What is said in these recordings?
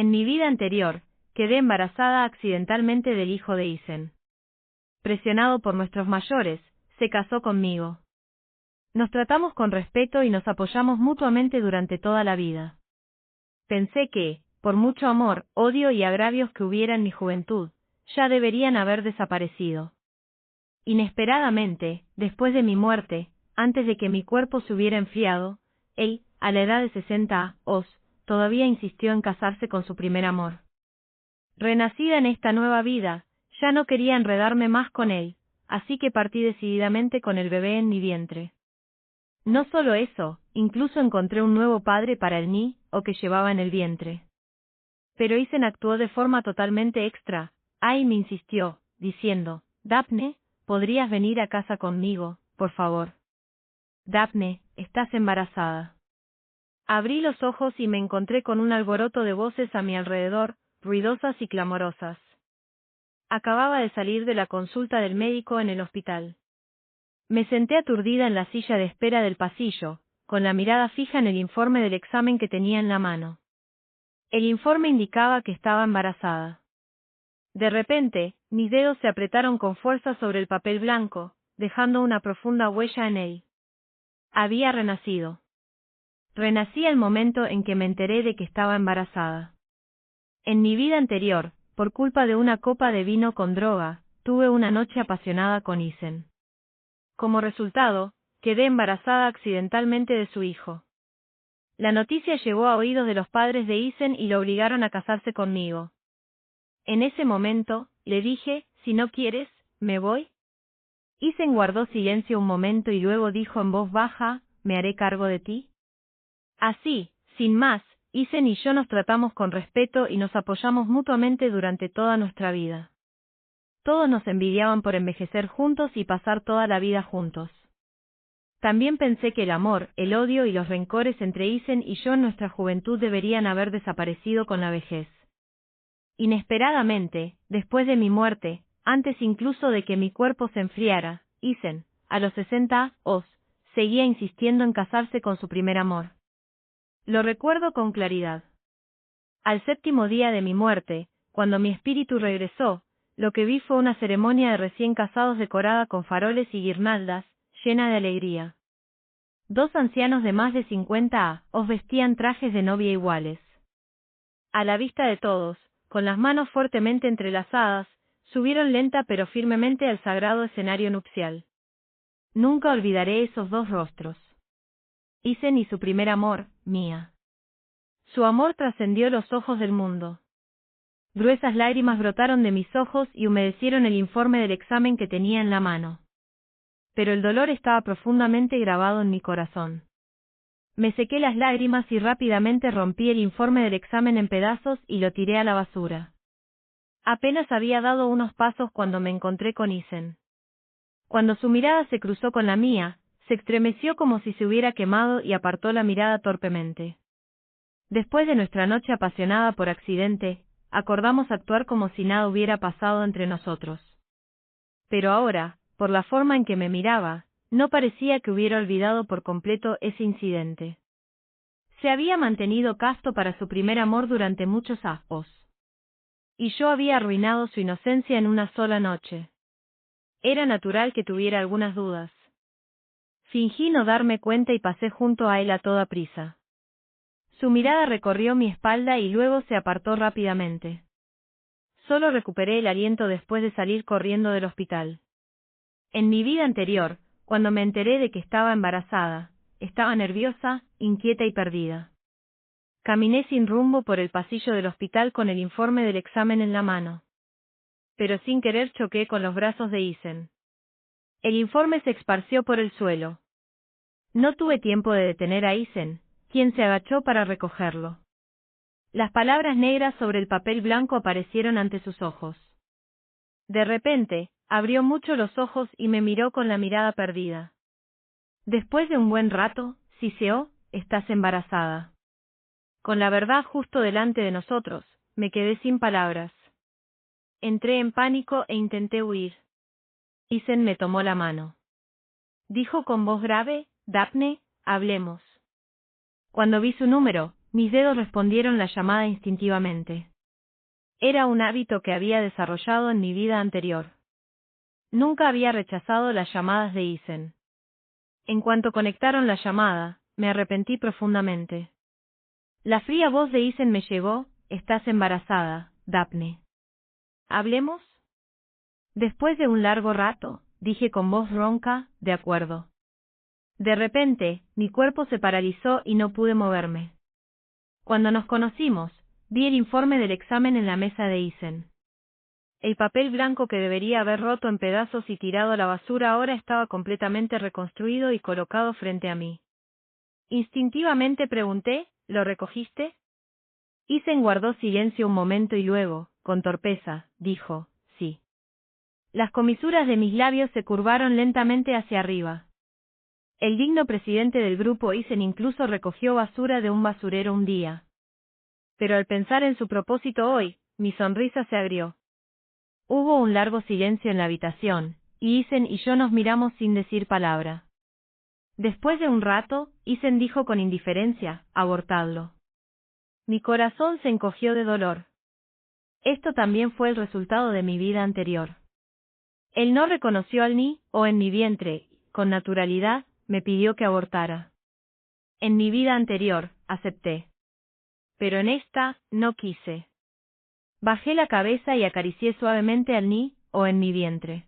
En mi vida anterior, quedé embarazada accidentalmente del hijo de Isen. Presionado por nuestros mayores, se casó conmigo. Nos tratamos con respeto y nos apoyamos mutuamente durante toda la vida. Pensé que, por mucho amor, odio y agravios que hubiera en mi juventud, ya deberían haber desaparecido. Inesperadamente, después de mi muerte, antes de que mi cuerpo se hubiera enfriado, él, a la edad de 60 años, todavía insistió en casarse con su primer amor. Renacida en esta nueva vida, ya no quería enredarme más con él, así que partí decididamente con el bebé en mi vientre. No solo eso, incluso encontré un nuevo padre para el niño que llevaba en el vientre. Pero Isen actuó de forma totalmente extra, y me insistió, diciendo, Daphne, ¿podrías venir a casa conmigo, por favor? Daphne, estás embarazada. Abrí los ojos y me encontré con un alboroto de voces a mi alrededor, ruidosas y clamorosas. Acababa de salir de la consulta del médico en el hospital. Me senté aturdida en la silla de espera del pasillo, con la mirada fija en el informe del examen que tenía en la mano. El informe indicaba que estaba embarazada. De repente, mis dedos se apretaron con fuerza sobre el papel blanco, dejando una profunda huella en él. Había renacido. Renací al momento en que me enteré de que estaba embarazada. En mi vida anterior, por culpa de una copa de vino con droga, tuve una noche apasionada con Isen. Como resultado, quedé embarazada accidentalmente de su hijo. La noticia llegó a oídos de los padres de Isen y lo obligaron a casarse conmigo. En ese momento, le dije, si no quieres, me voy. Isen guardó silencio un momento y luego dijo en voz baja, ¿me haré cargo de ti? Así, sin más, Isen y yo nos tratamos con respeto y nos apoyamos mutuamente durante toda nuestra vida. Todos nos envidiaban por envejecer juntos y pasar toda la vida juntos. También pensé que el amor, el odio y los rencores entre Isen y yo en nuestra juventud deberían haber desaparecido con la vejez. Inesperadamente, después de mi muerte, antes incluso de que mi cuerpo se enfriara, Isen, a los 60 años, seguía insistiendo en casarse con su primer amor. Lo recuerdo con claridad. Al 7º día de mi muerte, cuando mi espíritu regresó, lo que vi fue una ceremonia de recién casados decorada con faroles y guirnaldas, llena de alegría. 2 ancianos de más de 50 años vestían trajes de novia iguales. A la vista de todos, con las manos fuertemente entrelazadas, subieron lenta pero firmemente al sagrado escenario nupcial. Nunca olvidaré esos 2 rostros. Isen y su primer amor, Mia. Su amor trascendió los ojos del mundo. Gruesas lágrimas brotaron de mis ojos y humedecieron el informe del examen que tenía en la mano. Pero el dolor estaba profundamente grabado en mi corazón. Me sequé las lágrimas y rápidamente rompí el informe del examen en pedazos y lo tiré a la basura. Apenas había dado unos pasos cuando me encontré con Isen. Cuando su mirada se cruzó con la mía, se estremeció como si se hubiera quemado y apartó la mirada torpemente. Después de nuestra noche apasionada por accidente, acordamos actuar como si nada hubiera pasado entre nosotros. Pero ahora, por la forma en que me miraba, no parecía que hubiera olvidado por completo ese incidente. Se había mantenido casto para su primer amor durante muchos años. Y yo había arruinado su inocencia en una sola noche. Era natural que tuviera algunas dudas. Fingí no darme cuenta y pasé junto a él a toda prisa. Su mirada recorrió mi espalda y luego se apartó rápidamente. Solo recuperé el aliento después de salir corriendo del hospital. En mi vida anterior, cuando me enteré de que estaba embarazada, estaba nerviosa, inquieta y perdida. Caminé sin rumbo por el pasillo del hospital con el informe del examen en la mano. Pero sin querer choqué con los brazos de Isen. El informe se esparció por el suelo. No tuve tiempo de detener a Isen, quien se agachó para recogerlo. Las palabras negras sobre el papel blanco aparecieron ante sus ojos. De repente, abrió mucho los ojos y me miró con la mirada perdida. Después de un buen rato, siseó, estás embarazada. Con la verdad justo delante de nosotros, me quedé sin palabras. Entré en pánico e intenté huir. Isen me tomó la mano. Dijo con voz grave, Daphne, hablemos. Cuando vi su número, mis dedos respondieron la llamada instintivamente. Era un hábito que había desarrollado en mi vida anterior. Nunca había rechazado las llamadas de Isen. En cuanto conectaron la llamada, me arrepentí profundamente. La fría voz de Isen me llegó: «Estás embarazada, Daphne. ¿Hablemos?» Después de un largo rato, dije con voz ronca: «De acuerdo». De repente, mi cuerpo se paralizó y no pude moverme. Cuando nos conocimos, vi el informe del examen en la mesa de Isen. El papel blanco que debería haber roto en pedazos y tirado a la basura ahora estaba completamente reconstruido y colocado frente a mí. Instintivamente pregunté: «¿Lo recogiste?» Isen guardó silencio un momento y luego, con torpeza, dijo: «Sí». Las comisuras de mis labios se curvaron lentamente hacia arriba. El digno presidente del grupo Isen incluso recogió basura de un basurero un día. Pero al pensar en su propósito hoy, mi sonrisa se agrió. Hubo un largo silencio en la habitación, y Isen y yo nos miramos sin decir palabra. Después de un rato, Isen dijo con indiferencia: «Abortadlo». Mi corazón se encogió de dolor. Esto también fue el resultado de mi vida anterior. Él no reconoció al niño en mi vientre, con naturalidad, me pidió que abortara. En mi vida anterior, acepté. Pero en esta, no quise. Bajé la cabeza y acaricié suavemente al niño en mi vientre.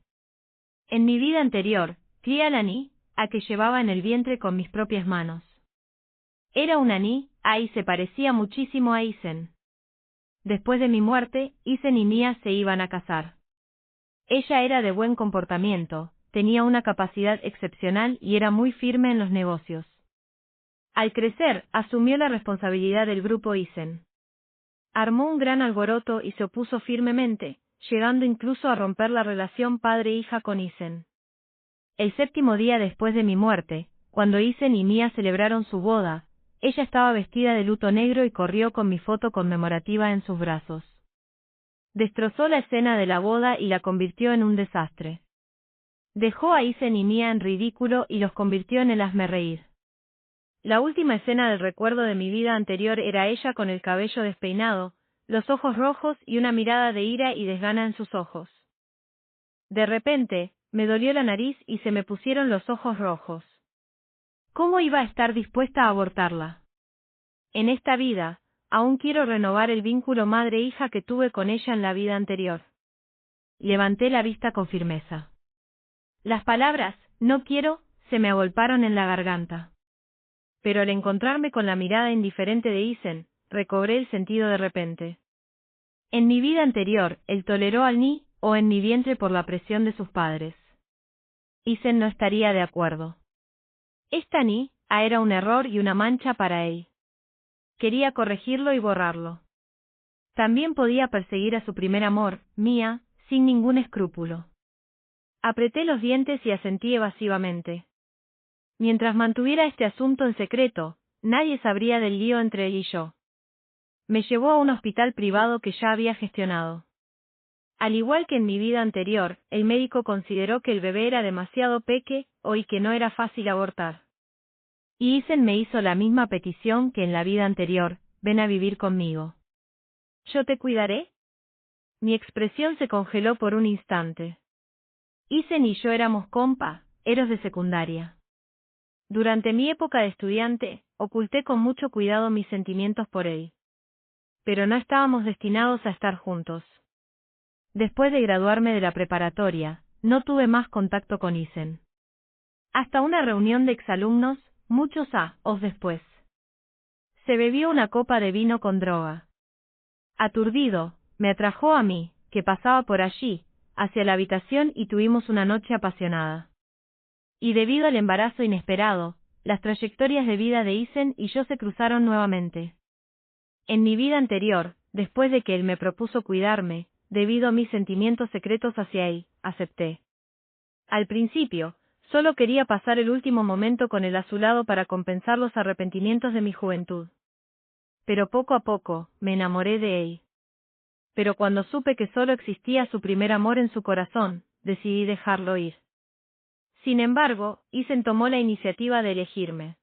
En mi vida anterior, crié a la niña que llevaba en el vientre con mis propias manos. Era una niña y se parecía muchísimo a Isen. Después de mi muerte, Isen y Mia se iban a casar. Ella era de buen comportamiento, tenía una capacidad excepcional y era muy firme en los negocios. Al crecer, asumió la responsabilidad del grupo Isen. Armó un gran alboroto y se opuso firmemente, llegando incluso a romper la relación padre-hija con Isen. El 7º día después de mi muerte, cuando Isen y Mia celebraron su boda, ella estaba vestida de luto negro y corrió con mi foto conmemorativa en sus brazos. Destrozó la escena de la boda y la convirtió en un desastre. Dejó a Isen y Mia en ridículo y los convirtió en el hazmerreír. La última escena del recuerdo de mi vida anterior era ella con el cabello despeinado, los ojos rojos y una mirada de ira y desgana en sus ojos. De repente, me dolió la nariz y se me pusieron los ojos rojos. ¿Cómo iba a estar dispuesta a abortarla? En esta vida, aún quiero renovar el vínculo madre-hija que tuve con ella en la vida anterior. Levanté la vista con firmeza. Las palabras «no quiero» se me agolparon en la garganta. Pero al encontrarme con la mirada indiferente de Isen, recobré el sentido de repente. En mi vida anterior, él toleró al niño en mi vientre por la presión de sus padres. Isen no estaría de acuerdo. Esta niña era un error y una mancha para él. Quería corregirlo y borrarlo. También podía perseguir a su primer amor, Mia, sin ningún escrúpulo. Apreté los dientes y asentí evasivamente. Mientras mantuviera este asunto en secreto, nadie sabría del lío entre él y yo. Me llevó a un hospital privado que ya había gestionado. Al igual que en mi vida anterior, el médico consideró que el bebé era demasiado pequeño y que no era fácil abortar. Y Isen me hizo la misma petición que en la vida anterior: «Ven a vivir conmigo». «¿Yo te cuidaré?» Mi expresión se congeló por un instante. Isen y yo éramos compañeros de secundaria. Durante mi época de estudiante, oculté con mucho cuidado mis sentimientos por él. Pero no estábamos destinados a estar juntos. Después de graduarme de la preparatoria, no tuve más contacto con Isen. Hasta una reunión de exalumnos, muchos años después. Se bebió una copa de vino con droga. Aturdido, me atrajo a mí, que pasaba por allí, hacia la habitación y tuvimos una noche apasionada. Y debido al embarazo inesperado, las trayectorias de vida de Isen y yo se cruzaron nuevamente. En mi vida anterior, después de que él me propuso cuidarme, debido a mis sentimientos secretos hacia él, acepté. Al principio, solo quería pasar el último momento con él a su lado para compensar los arrepentimientos de mi juventud. Pero poco a poco, me enamoré de él. Pero cuando supe que solo existía su primer amor en su corazón, decidí dejarlo ir. Sin embargo, Isen tomó la iniciativa de elegirme.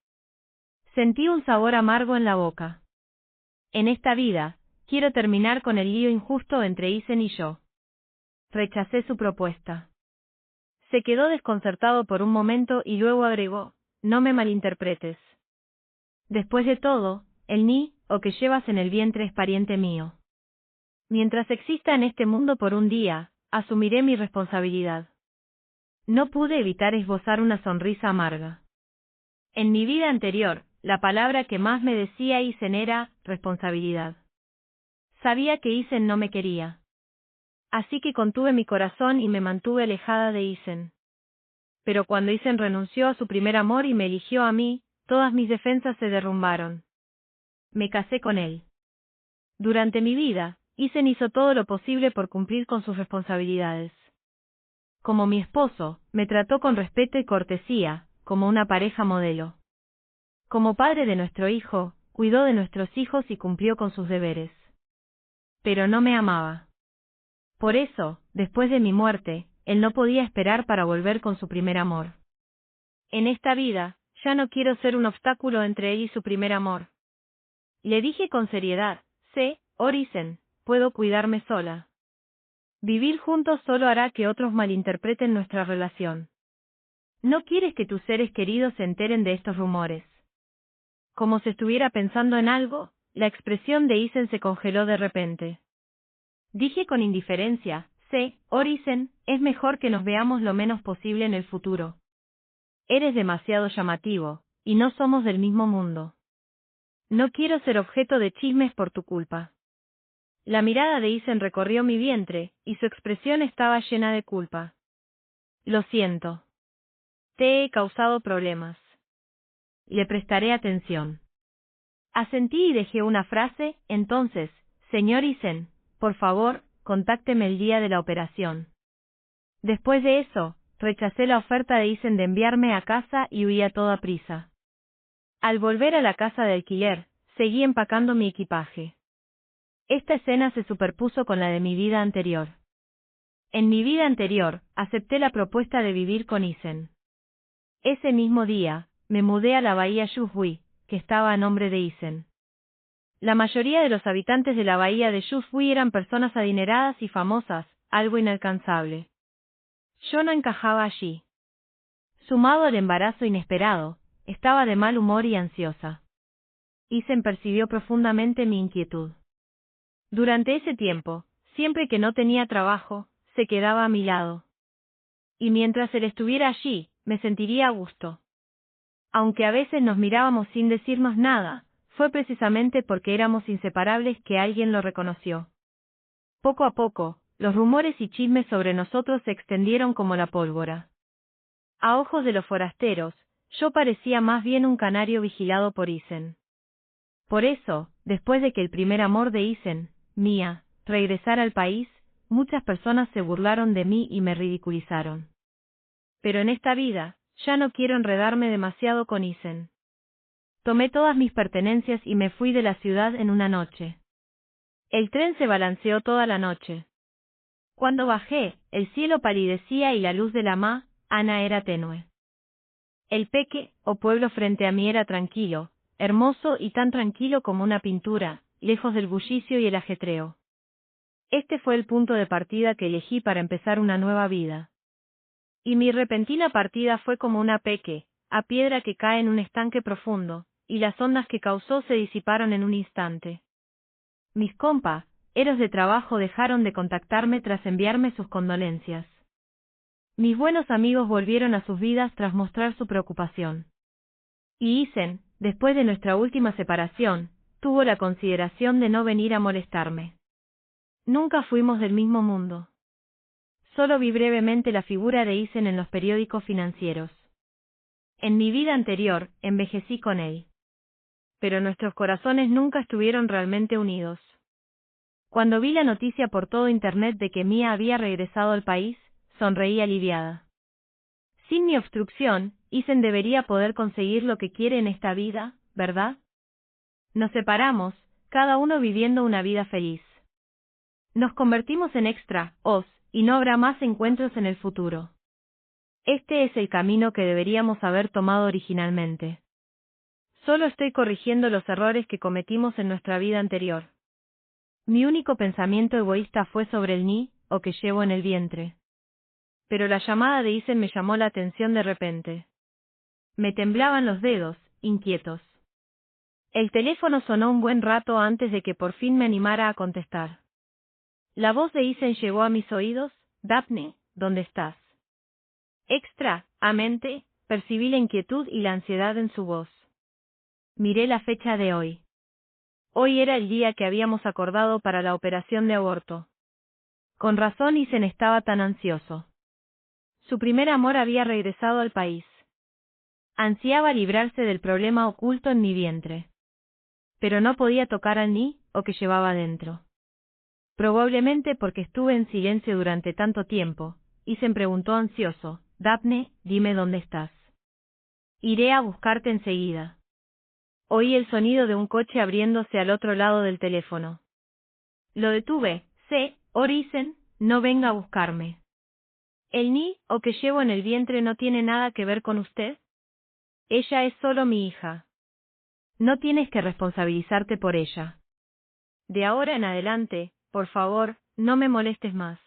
Sentí un sabor amargo en la boca. En esta vida, quiero terminar con el lío injusto entre Isen y yo. Rechacé su propuesta. Se quedó desconcertado por un momento y luego agregó, no me malinterpretes. Después de todo, el niño que llevas en el vientre es pariente mío. Mientras exista en este mundo por un día, asumiré mi responsabilidad. No pude evitar esbozar una sonrisa amarga. En mi vida anterior, la palabra que más me decía Isen era responsabilidad. Sabía que Isen no me quería. Así que contuve mi corazón y me mantuve alejada de Isen. Pero cuando Isen renunció a su primer amor y me eligió a mí, todas mis defensas se derrumbaron. Me casé con él. Durante mi vida, Isen hizo todo lo posible por cumplir con sus responsabilidades. Como mi esposo, me trató con respeto y cortesía, como una pareja modelo. Como padre de nuestro hijo, cuidó de nuestros hijos y cumplió con sus deberes. Pero no me amaba. Por eso, después de mi muerte, él no podía esperar para volver con su primer amor. En esta vida, ya no quiero ser un obstáculo entre él y su primer amor. Le dije con seriedad, Isen, puedo cuidarme sola. Vivir juntos solo hará que otros malinterpreten nuestra relación. No quieres que tus seres queridos se enteren de estos rumores. Como si estuviera pensando en algo, la expresión de Isen se congeló de repente. Dije con indiferencia, Isen, es mejor que nos veamos lo menos posible en el futuro. Eres demasiado llamativo, y no somos del mismo mundo. No quiero ser objeto de chismes por tu culpa. La mirada de Isen recorrió mi vientre, y su expresión estaba llena de culpa. Lo siento. Te he causado problemas. Le prestaré atención. Asentí y dejé una frase, entonces, señor Isen, por favor, contácteme el día de la operación. Después de eso, rechacé la oferta de Isen de enviarme a casa y huí a toda prisa. Al volver a la casa de alquiler, seguí empacando mi equipaje. Esta escena se superpuso con la de mi vida anterior. En mi vida anterior, acepté la propuesta de vivir con Isen. Ese mismo día, me mudé a la bahía Yushui, que estaba a nombre de Isen. La mayoría de los habitantes de la bahía de Yushui eran personas adineradas y famosas, algo inalcanzable. Yo no encajaba allí. Sumado al embarazo inesperado, estaba de mal humor y ansiosa. Isen percibió profundamente mi inquietud. Durante ese tiempo, siempre que no tenía trabajo, se quedaba a mi lado. Y mientras él estuviera allí, me sentiría a gusto. Aunque a veces nos mirábamos sin decirnos nada, fue precisamente porque éramos inseparables que alguien lo reconoció. Poco a poco, los rumores y chismes sobre nosotros se extendieron como la pólvora. A ojos de los forasteros, yo parecía más bien un canario vigilado por Isen. Por eso, después de que el primer amor de Isen, Mia, regresara al país, muchas personas se burlaron de mí y me ridiculizaron. Pero en esta vida, ya no quiero enredarme demasiado con Isen. Tomé todas mis pertenencias y me fui de la ciudad en una noche. El tren se balanceó toda la noche. Cuando bajé, el cielo palidecía y la luz de la Ana era tenue. El peque, o pueblo frente a mí era tranquilo, hermoso y tan tranquilo como una pintura, lejos del bullicio y el ajetreo. Este fue el punto de partida que elegí para empezar una nueva vida. Y mi repentina partida fue como una a piedra que cae en un estanque profundo, y las ondas que causó se disiparon en un instante. Mis compañeros de trabajo dejaron de contactarme tras enviarme sus condolencias. Mis buenos amigos volvieron a sus vidas tras mostrar su preocupación. Y Isen, después de nuestra última separación, tuvo la consideración de no venir a molestarme. Nunca fuimos del mismo mundo. Solo vi brevemente la figura de Isen en los periódicos financieros. En mi vida anterior, envejecí con él. Pero nuestros corazones nunca estuvieron realmente unidos. Cuando vi la noticia por todo Internet de que Mia había regresado al país, sonreí aliviada. Sin mi obstrucción, Isen debería poder conseguir lo que quiere en esta vida, ¿verdad? Nos separamos, cada uno viviendo una vida feliz. Nos convertimos en extras, y no habrá más encuentros en el futuro. Este es el camino que deberíamos haber tomado originalmente. Solo estoy corrigiendo los errores que cometimos en nuestra vida anterior. Mi único pensamiento egoísta fue sobre el ni, o que llevo en el vientre. Pero la llamada de Isen me llamó la atención de repente. Me temblaban los dedos, inquietos. El teléfono sonó un buen rato antes de que por fin me animara a contestar. La voz de Isen llegó a mis oídos. Daphne, ¿dónde estás? Extrañamente, percibí la inquietud y la ansiedad en su voz. Miré la fecha de hoy. Hoy era el día que habíamos acordado para la operación de aborto. Con razón Isen estaba tan ansioso. Su primer amor había regresado al país. Ansiaba librarse del problema oculto en mi vientre. Pero no podía tocar al ni, o que llevaba dentro. Probablemente porque estuve en silencio durante tanto tiempo, Isen preguntó ansioso, Daphne, dime dónde estás. Iré a buscarte enseguida. Oí el sonido de un coche abriéndose al otro lado del teléfono. Lo detuve. Isen, no venga a buscarme. ¿El ni, o que llevo en el vientre no tiene nada que ver con usted? Ella es solo mi hija. No tienes que responsabilizarte por ella. De ahora en adelante, por favor, no me molestes más.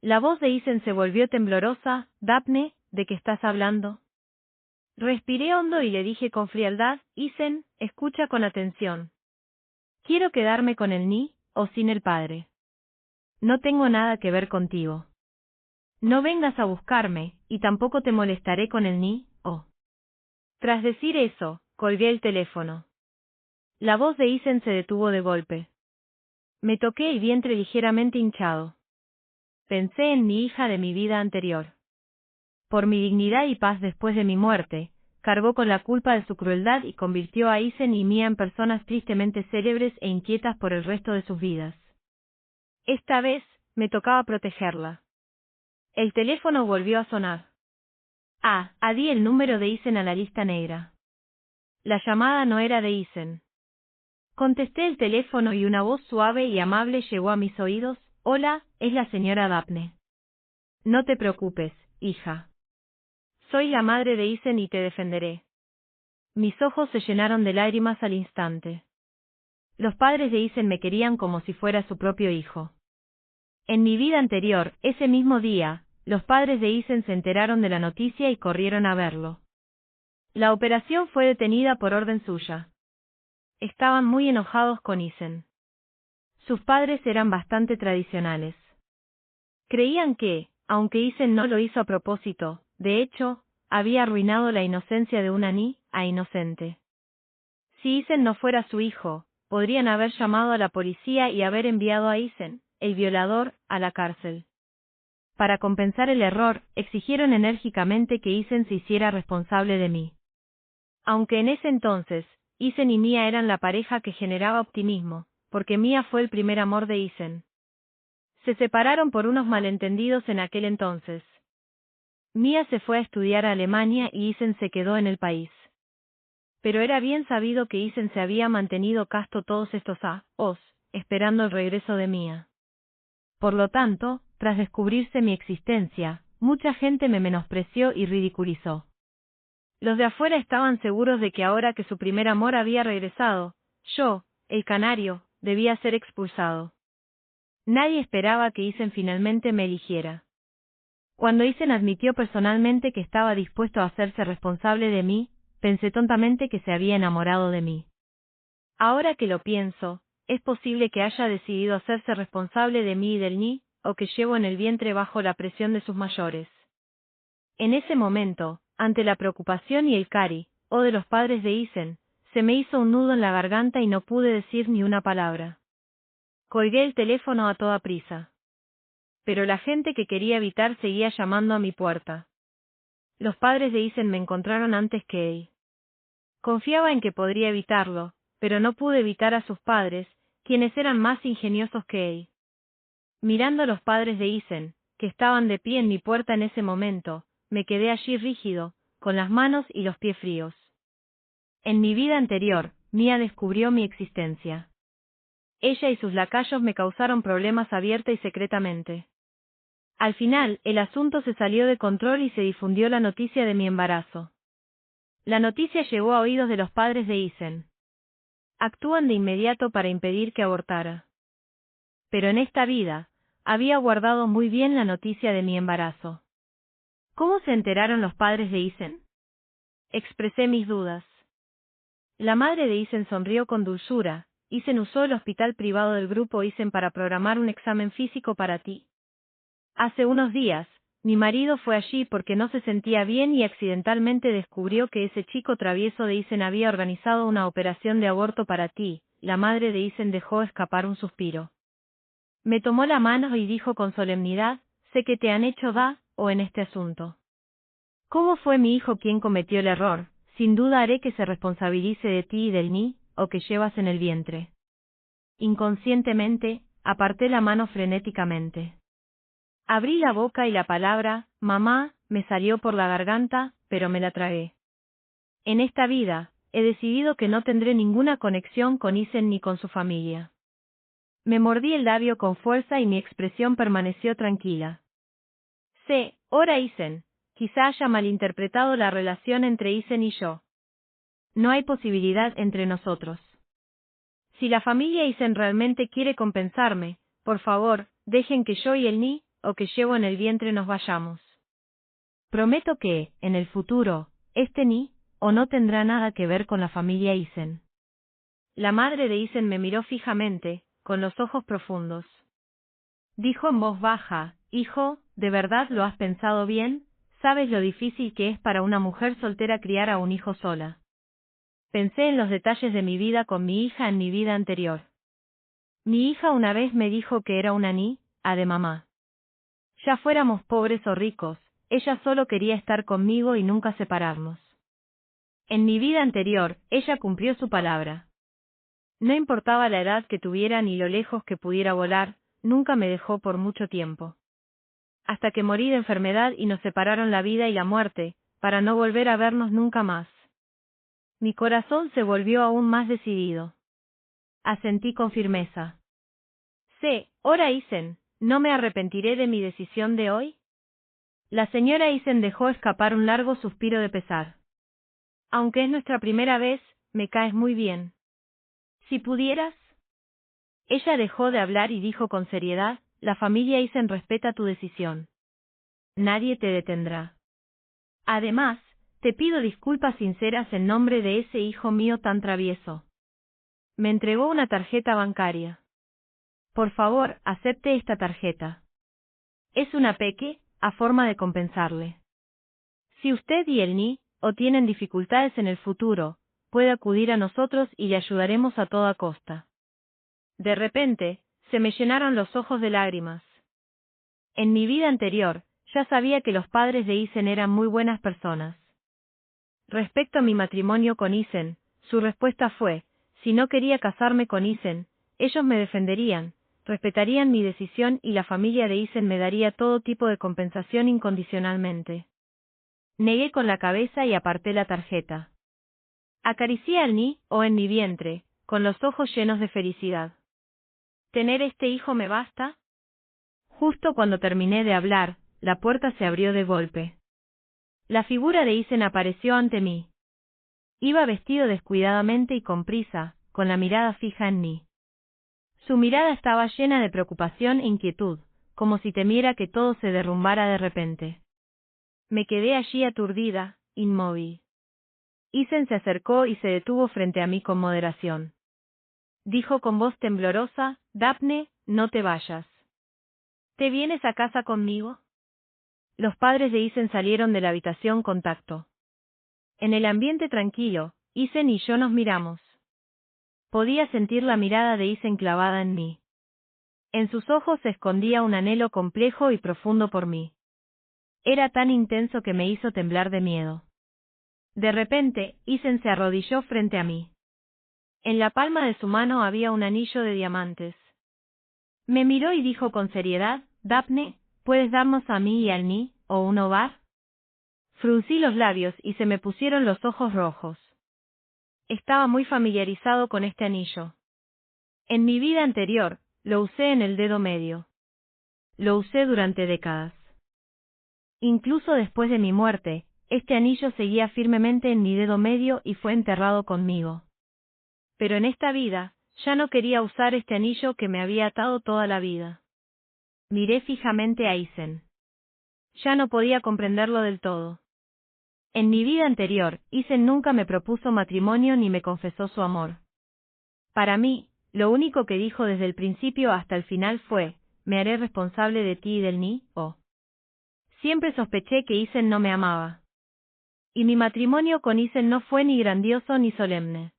La voz de Isen se volvió temblorosa. Daphne, ¿de qué estás hablando? Respiré hondo y le dije con frialdad, Isen, escucha con atención. Quiero quedarme con el ni, o sin el padre. No tengo nada que ver contigo. No vengas a buscarme, y tampoco te molestaré con el ni, o. Tras decir eso, colgué el teléfono. La voz de Isen se detuvo de golpe. Me toqué el vientre ligeramente hinchado. Pensé en mi hija de mi vida anterior. Por mi dignidad y paz después de mi muerte, cargó con la culpa de su crueldad y convirtió a Isen y Mia en personas tristemente célebres e inquietas por el resto de sus vidas. Esta vez, me tocaba protegerla. El teléfono volvió a sonar. Añadí el número de Isen a la lista negra. La llamada no era de Isen. Contesté el teléfono y una voz suave y amable llegó a mis oídos. Hola, es la señora Daphne. No te preocupes, hija. Soy la madre de Isen y te defenderé. Mis ojos se llenaron de lágrimas al instante. Los padres de Isen me querían como si fuera su propio hijo. En mi vida anterior, ese mismo día, los padres de Isen se enteraron de la noticia y corrieron a verlo. La operación fue detenida por orden suya. Estaban muy enojados con Isen. Sus padres eran bastante tradicionales. Creían que, aunque Isen no lo hizo a propósito, de hecho, había arruinado la inocencia de una inocente. Si Isen no fuera su hijo, podrían haber llamado a la policía y haber enviado a Isen, el violador, a la cárcel. Para compensar el error, exigieron enérgicamente que Isen se hiciera responsable de mí. Aunque en ese entonces, Isen y Mia eran la pareja que generaba optimismo, porque Mia fue el primer amor de Isen. Se separaron por unos malentendidos en aquel entonces. Mia se fue a estudiar a Alemania y Isen se quedó en el país. Pero era bien sabido que Isen se había mantenido casto todos estos años, esperando el regreso de Mia. Por lo tanto, tras descubrirse mi existencia, mucha gente me menospreció y ridiculizó. Los de afuera estaban seguros de que ahora que su primer amor había regresado, yo, el canario, debía ser expulsado. Nadie esperaba que Isen finalmente me eligiera. Cuando Isen admitió personalmente que estaba dispuesto a hacerse responsable de mí, pensé tontamente que se había enamorado de mí. Ahora que lo pienso, es posible que haya decidido hacerse responsable de mí y del ni, o que llevo en el vientre bajo la presión de sus mayores. En ese momento, ante la preocupación y el cari, de los padres de Isen, se me hizo un nudo en la garganta y no pude decir ni una palabra. Colgué el teléfono a toda prisa. Pero la gente que quería evitar seguía llamando a mi puerta. Los padres de Isen me encontraron antes que él. Confiaba en que podría evitarlo, pero no pude evitar a sus padres, quienes eran más ingeniosos que él. Mirando a los padres de Isen, que estaban de pie en mi puerta en ese momento, me quedé allí rígido, con las manos y los pies fríos. En mi vida anterior, Mia descubrió mi existencia. Ella y sus lacayos me causaron problemas abierta y secretamente. Al final, el asunto se salió de control y se difundió la noticia de mi embarazo. La noticia llegó a oídos de los padres de Isen. Actúan de inmediato para impedir que abortara. Pero en esta vida, había guardado muy bien la noticia de mi embarazo. ¿Cómo se enteraron los padres de Isen? Expresé mis dudas. La madre de Isen sonrió con dulzura. Isen usó el hospital privado del grupo Isen para programar un examen físico para ti. Hace unos días, mi marido fue allí porque no se sentía bien y accidentalmente descubrió que ese chico travieso de Isen había organizado una operación de aborto para ti. La madre de Isen dejó escapar un suspiro. Me tomó la mano y dijo con solemnidad, sé que te han hecho o en este asunto. ¿Cómo fue mi hijo quien cometió el error? Sin duda haré que se responsabilice de ti y del o que llevas en el vientre. Inconscientemente, aparté la mano frenéticamente. Abrí la boca y la palabra, mamá, me salió por la garganta, pero me la tragué. En esta vida, he decidido que no tendré ninguna conexión con Isen ni con su familia. Me mordí el labio con fuerza y mi expresión permaneció tranquila. Ahora Isen, quizá haya malinterpretado la relación entre Isen y yo. No hay posibilidad entre nosotros. Si la familia Isen realmente quiere compensarme, por favor, dejen que yo y el o que llevo en el vientre nos vayamos. Prometo que, en el futuro, este o no tendrá nada que ver con la familia Isen. La madre de Isen me miró fijamente, con los ojos profundos. Dijo en voz baja, hijo, ¿de verdad lo has pensado bien? ¿Sabes lo difícil que es para una mujer soltera criar a un hijo sola? Pensé en los detalles de mi vida con mi hija en mi vida anterior. Mi hija una vez me dijo que era una de mamá. Ya fuéramos pobres o ricos, ella solo quería estar conmigo y nunca separarnos. En mi vida anterior, ella cumplió su palabra. No importaba la edad que tuviera ni lo lejos que pudiera volar, nunca me dejó por mucho tiempo. Hasta que morí de enfermedad y nos separaron la vida y la muerte, para no volver a vernos nunca más. Mi corazón se volvió aún más decidido. Asentí con firmeza. Ahora Isen, ¿no me arrepentiré de mi decisión de hoy? La señora Isen dejó escapar un largo suspiro de pesar. Aunque es nuestra primera vez, me caes muy bien. Si pudieras. Ella dejó de hablar y dijo con seriedad, la familia Isen respeta tu decisión. Nadie te detendrá. Además, te pido disculpas sinceras en nombre de ese hijo mío tan travieso. Me entregó una tarjeta bancaria. Por favor, acepte esta tarjeta. Es una a forma de compensarle. Si usted y el o tienen dificultades en el futuro, puede acudir a nosotros y le ayudaremos a toda costa. De repente, se me llenaron los ojos de lágrimas. En mi vida anterior, ya sabía que los padres de Isen eran muy buenas personas. Respecto a mi matrimonio con Isen, su respuesta fue, si no quería casarme con Isen, ellos me defenderían, respetarían mi decisión y la familia de Isen me daría todo tipo de compensación incondicionalmente. Negué con la cabeza y aparté la tarjeta. Acaricié al o en mi vientre, con los ojos llenos de felicidad. ¿Tener este hijo me basta? Justo cuando terminé de hablar, la puerta se abrió de golpe. La figura de Isen apareció ante mí. Iba vestido descuidadamente y con prisa, con la mirada fija en mí. Su mirada estaba llena de preocupación e inquietud, como si temiera que todo se derrumbara de repente. Me quedé allí aturdida, inmóvil. Isen se acercó y se detuvo frente a mí con moderación. Dijo con voz temblorosa, Daphne, no te vayas. ¿Te vienes a casa conmigo? Los padres de Isen salieron de la habitación con tacto. En el ambiente tranquilo, Isen y yo nos miramos. Podía sentir la mirada de Isen clavada en mí. En sus ojos se escondía un anhelo complejo y profundo por mí. Era tan intenso que me hizo temblar de miedo. De repente, Isen se arrodilló frente a mí. En la palma de su mano había un anillo de diamantes. Me miró y dijo con seriedad, Daphne, ¿puedes darnos a mí y al o un hogar? Fruncí los labios y se me pusieron los ojos rojos. Estaba muy familiarizado con este anillo. En mi vida anterior, lo usé en el dedo medio. Lo usé durante décadas. Incluso después de mi muerte, este anillo seguía firmemente en mi dedo medio y fue enterrado conmigo. Pero en esta vida, ya no quería usar este anillo que me había atado toda la vida. Miré fijamente a Isen. Ya no podía comprenderlo del todo. En mi vida anterior, Isen nunca me propuso matrimonio ni me confesó su amor. Para mí, lo único que dijo desde el principio hasta el final fue, me haré responsable de ti y del Ni-Oh. Siempre sospeché que Isen no me amaba. Y mi matrimonio con Isen no fue ni grandioso ni solemne.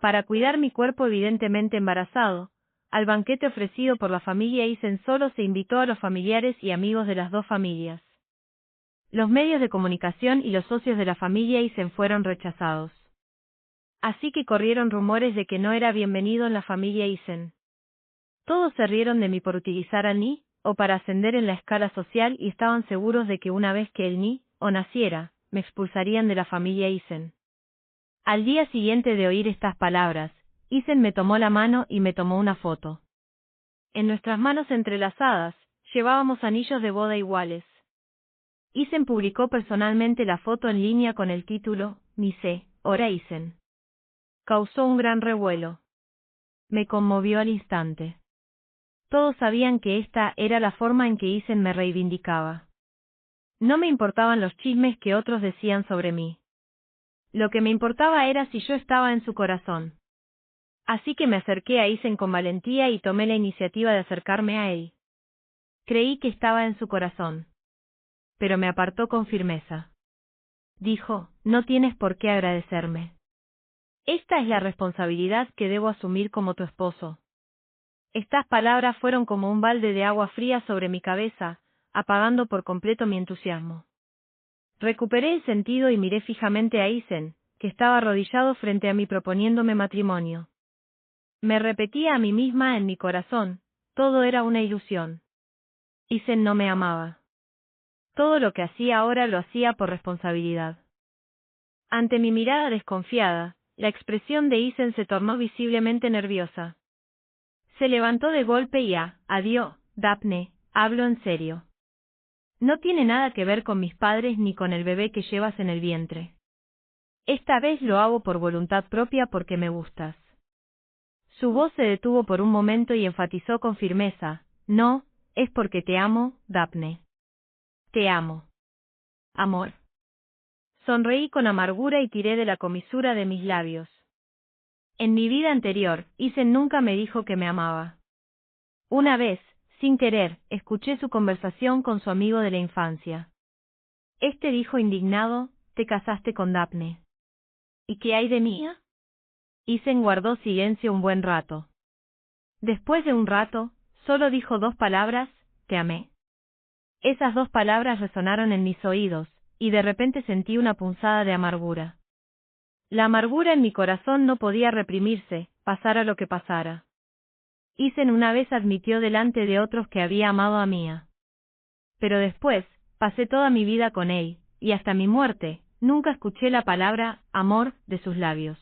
Para cuidar mi cuerpo evidentemente embarazado, al banquete ofrecido por la familia Isen solo se invitó a los familiares y amigos de las dos familias. Los medios de comunicación y los socios de la familia Isen fueron rechazados. Así que corrieron rumores de que no era bienvenido en la familia Isen. Todos se rieron de mí por utilizar al Ni-Oh para ascender en la escala social y estaban seguros de que una vez que el Ni-Oh naciera, me expulsarían de la familia Isen. Al día siguiente de oír estas palabras, Isen me tomó la mano y me tomó una foto. En nuestras manos entrelazadas, llevábamos anillos de boda iguales. Isen publicó personalmente la foto en línea con el título, Mise, Ora Isen. Causó un gran revuelo. Me conmovió al instante. Todos sabían que esta era la forma en que Isen me reivindicaba. No me importaban los chismes que otros decían sobre mí. Lo que me importaba era si yo estaba en su corazón. Así que me acerqué a Isen con valentía y tomé la iniciativa de acercarme a él. Creí que estaba en su corazón. Pero me apartó con firmeza. Dijo, no tienes por qué agradecerme. Esta es la responsabilidad que debo asumir como tu esposo. Estas palabras fueron como un balde de agua fría sobre mi cabeza, apagando por completo mi entusiasmo. Recuperé el sentido y miré fijamente a Isen, que estaba arrodillado frente a mí proponiéndome matrimonio. Me repetía a mí misma en mi corazón, todo era una ilusión. Isen no me amaba. Todo lo que hacía ahora lo hacía por responsabilidad. Ante mi mirada desconfiada, la expresión de Isen se tornó visiblemente nerviosa. Se levantó de golpe y adiós, Daphne, hablo en serio. No tiene nada que ver con mis padres ni con el bebé que llevas en el vientre. Esta vez lo hago por voluntad propia porque me gustas. Su voz se detuvo por un momento y enfatizó con firmeza, no, es porque te amo, Daphne. Te amo. Amor. Sonreí con amargura y tiré de la comisura de mis labios. En mi vida anterior, Isen nunca me dijo que me amaba. Una vez, sin querer, escuché su conversación con su amigo de la infancia. Este dijo indignado, te casaste con Daphne. ¿Y qué hay de mí? Isen guardó silencio un buen rato. Después de un rato, solo dijo dos palabras, te amé. Esas dos palabras resonaron en mis oídos, y de repente sentí una punzada de amargura. La amargura en mi corazón no podía reprimirse, pasara lo que pasara. Isen una vez admitió delante de otros que había amado a Mia. Pero después, pasé toda mi vida con él, y hasta mi muerte, nunca escuché la palabra amor de sus labios.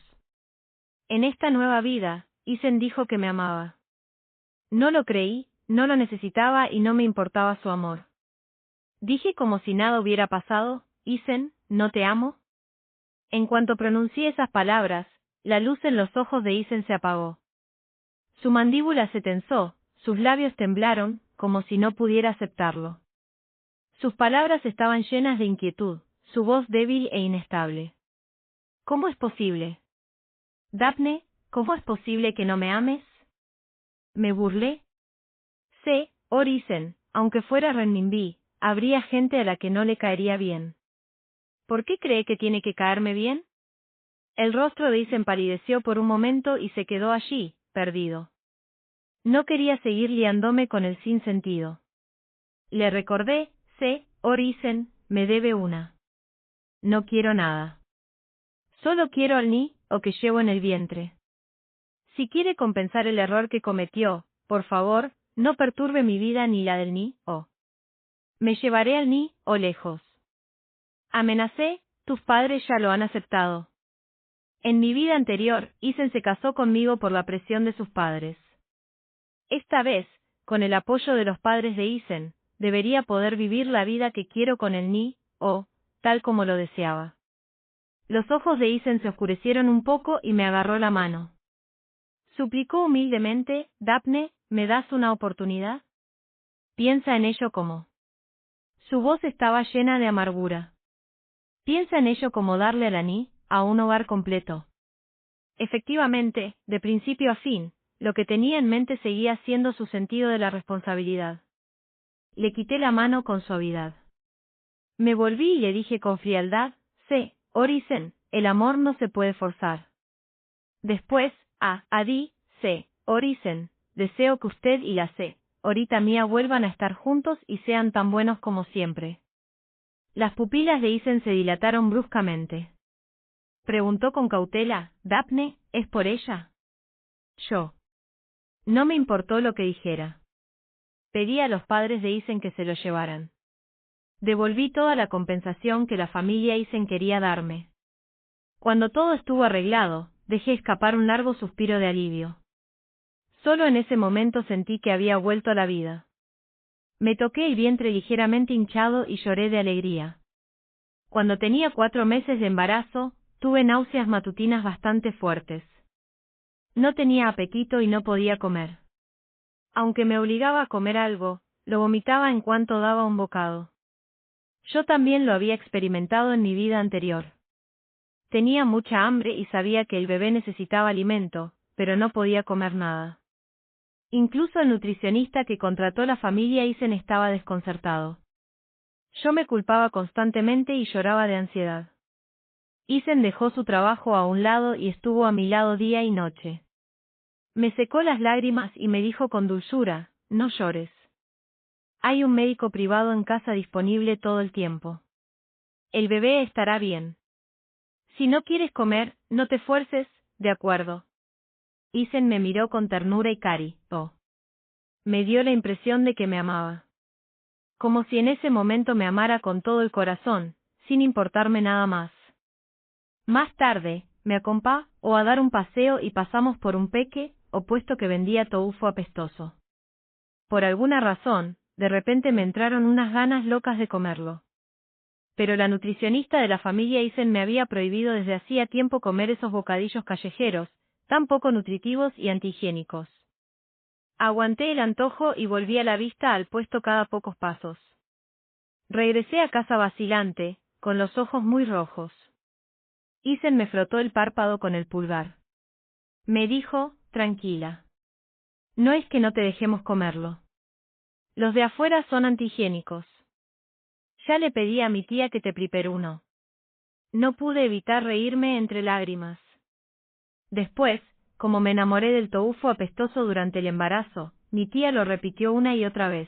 En esta nueva vida, Isen dijo que me amaba. No lo creí, no lo necesitaba y no me importaba su amor. Dije como si nada hubiera pasado, Isen, ¿no te amo? En cuanto pronuncié esas palabras, la luz en los ojos de Isen se apagó. Su mandíbula se tensó, sus labios temblaron, como si no pudiera aceptarlo. Sus palabras estaban llenas de inquietud, su voz débil e inestable. ¿Cómo es posible? Daphne, ¿cómo es posible que no me ames? Me burlé. Sé, Isen, aunque fuera renminbi, habría gente a la que no le caería bien. ¿Por qué cree que tiene que caerme bien? El rostro de Isen palideció por un momento y se quedó allí, perdido. No quería seguir liándome con el sinsentido. Le recordé, Isen, me debe una. No quiero nada. Solo quiero al Ni-Oh que llevo en el vientre. Si quiere compensar el error que cometió, por favor, no perturbe mi vida ni la del Ni-Oh. Me llevaré al Ni-Oh lejos. Amenacé, tus padres ya lo han aceptado. En mi vida anterior, Isen se casó conmigo por la presión de sus padres. Esta vez, con el apoyo de los padres de Isen, debería poder vivir la vida que quiero con el Ni-Oh, tal como lo deseaba. Los ojos de Isen se oscurecieron un poco y me agarró la mano. Suplicó humildemente, Daphne, ¿me das una oportunidad? Piensa en ello como. Su voz estaba llena de amargura. Piensa en ello como darle a Lani, a un hogar completo. Efectivamente, de principio a fin, lo que tenía en mente seguía siendo su sentido de la responsabilidad. Le quité la mano con suavidad. Me volví y le dije con frialdad, sé, Orisen, el amor no se puede forzar. Después, Adi, sé, Orisen, deseo que usted y la ahorita mía vuelvan a estar juntos y sean tan buenos como siempre. Las pupilas de Isen se dilataron bruscamente. Preguntó con cautela, Daphne, ¿es por ella? Yo. No me importó lo que dijera. Pedí a los padres de Isen que se lo llevaran. Devolví toda la compensación que la familia Isen quería darme. Cuando todo estuvo arreglado, dejé escapar un largo suspiro de alivio. Solo en ese momento sentí que había vuelto a la vida. Me toqué el vientre ligeramente hinchado y lloré de alegría. Cuando tenía 4 meses de embarazo, tuve náuseas matutinas bastante fuertes. No tenía apetito y no podía comer. Aunque me obligaba a comer algo, lo vomitaba en cuanto daba un bocado. Yo también lo había experimentado en mi vida anterior. Tenía mucha hambre y sabía que el bebé necesitaba alimento, pero no podía comer nada. Incluso el nutricionista que contrató la familia Isen estaba desconcertado. Yo me culpaba constantemente y lloraba de ansiedad. Isen dejó su trabajo a un lado y estuvo a mi lado día y noche. Me secó las lágrimas y me dijo con dulzura, no llores. Hay un médico privado en casa disponible todo el tiempo. El bebé estará bien. Si no quieres comer, no te fuerces, de acuerdo. Isen me miró con ternura y cariño. Me dio la impresión de que me amaba. Como si en ese momento me amara con todo el corazón, sin importarme nada más. Más tarde, me acompañó a dar un paseo y pasamos por un peque, opuesto que vendía tofu apestoso. Por alguna razón, de repente me entraron unas ganas locas de comerlo. Pero la nutricionista de la familia Isen me había prohibido desde hacía tiempo comer esos bocadillos callejeros, tan poco nutritivos y antihigiénicos. Aguanté el antojo y volví a la vista al puesto cada pocos pasos. Regresé a casa vacilante, con los ojos muy rojos. Isen me frotó el párpado con el pulgar. Me dijo, tranquila. No es que no te dejemos comerlo. Los de afuera son antihigiénicos. Ya le pedí a mi tía que te prepare uno. No pude evitar reírme entre lágrimas. Después, como me enamoré del tofu apestoso durante el embarazo, mi tía lo repitió una y otra vez.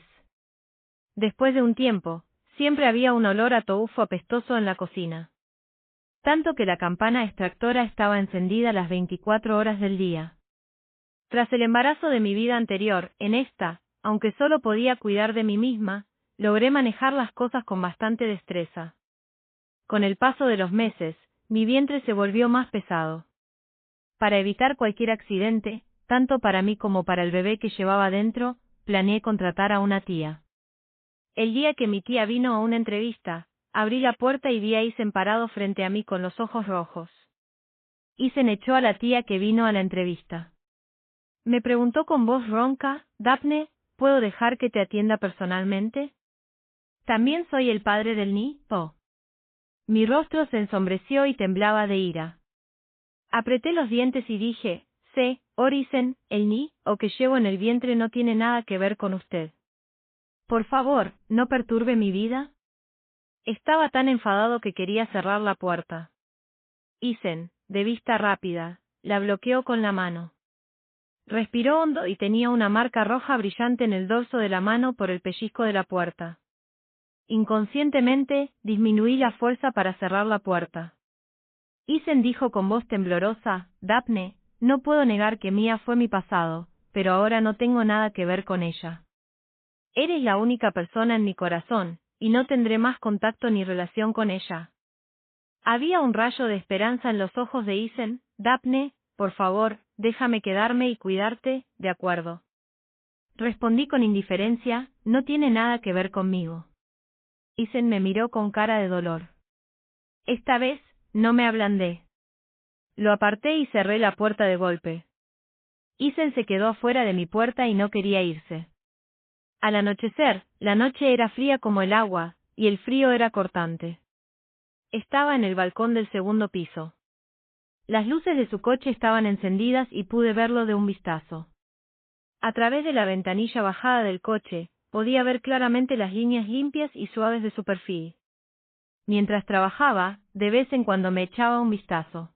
Después de un tiempo, siempre había un olor a tofu apestoso en la cocina. Tanto que la campana extractora estaba encendida las 24 horas del día. Tras el embarazo de mi vida anterior, en esta, aunque solo podía cuidar de mí misma, logré manejar las cosas con bastante destreza. Con el paso de los meses, mi vientre se volvió más pesado. Para evitar cualquier accidente, tanto para mí como para el bebé que llevaba dentro, planeé contratar a una tía. El día que mi tía vino a una entrevista, abrí la puerta y vi a Isen parado frente a mí con los ojos rojos. Isen echó a la tía que vino a la entrevista. Me preguntó con voz ronca, Daphne, ¿puedo dejar que te atienda personalmente? También soy el padre del niño. Mi rostro se ensombreció y temblaba de ira. Apreté los dientes y dije, sé, Orisen, el niño que llevo en el vientre no tiene nada que ver con usted. Por favor, no perturbe mi vida. Estaba tan enfadado que quería cerrar la puerta. Isen, de vista rápida, la bloqueó con la mano. Respiró hondo y tenía una marca roja brillante en el dorso de la mano por el pellizco de la puerta. Inconscientemente, disminuí la fuerza para cerrar la puerta. Isen dijo con voz temblorosa, Daphne, no puedo negar que Mía fue mi pasado, pero ahora no tengo nada que ver con ella. Eres la única persona en mi corazón, y no tendré más contacto ni relación con ella. Había un rayo de esperanza en los ojos de Isen, Daphne, por favor, déjame quedarme y cuidarte, ¿de acuerdo? Respondí con indiferencia, no tiene nada que ver conmigo. Isen me miró con cara de dolor. Esta vez, no me ablandé. Lo aparté y cerré la puerta de golpe. Isen se quedó afuera de mi puerta y no quería irse. Al anochecer, la noche era fría como el agua, y el frío era cortante. Estaba en el balcón del segundo piso. Las luces de su coche estaban encendidas y pude verlo de un vistazo. A través de la ventanilla bajada del coche, podía ver claramente las líneas limpias y suaves de su perfil. Mientras trabajaba, de vez en cuando me echaba un vistazo.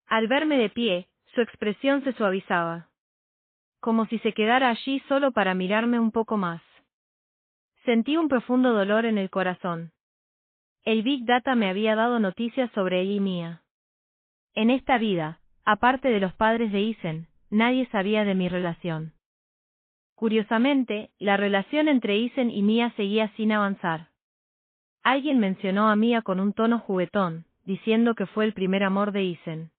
Al verme de pie, su expresión se suavizaba. Como si se quedara allí solo para mirarme un poco más. Sentí un profundo dolor en el corazón. El Big Data me había dado noticias sobre él y Mia. En esta vida, aparte de los padres de Isen, nadie sabía de mi relación. Curiosamente, la relación entre Isen y Mia seguía sin avanzar. Alguien mencionó a Mia con un tono juguetón, diciendo que fue el primer amor de Isen.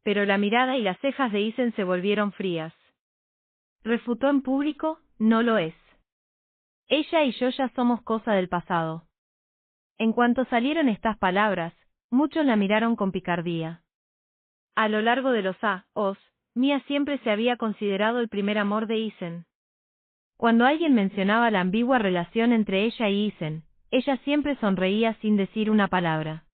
Pero la mirada y las cejas de Isen se volvieron frías. Refutó en público, no lo es. Ella y yo ya somos cosa del pasado. En cuanto salieron estas palabras, muchos la miraron con picardía. A lo largo de los años, Mia siempre se había considerado el primer amor de Isen. Cuando alguien mencionaba la ambigua relación entre ella y Isen, ella siempre sonreía sin decir una palabra.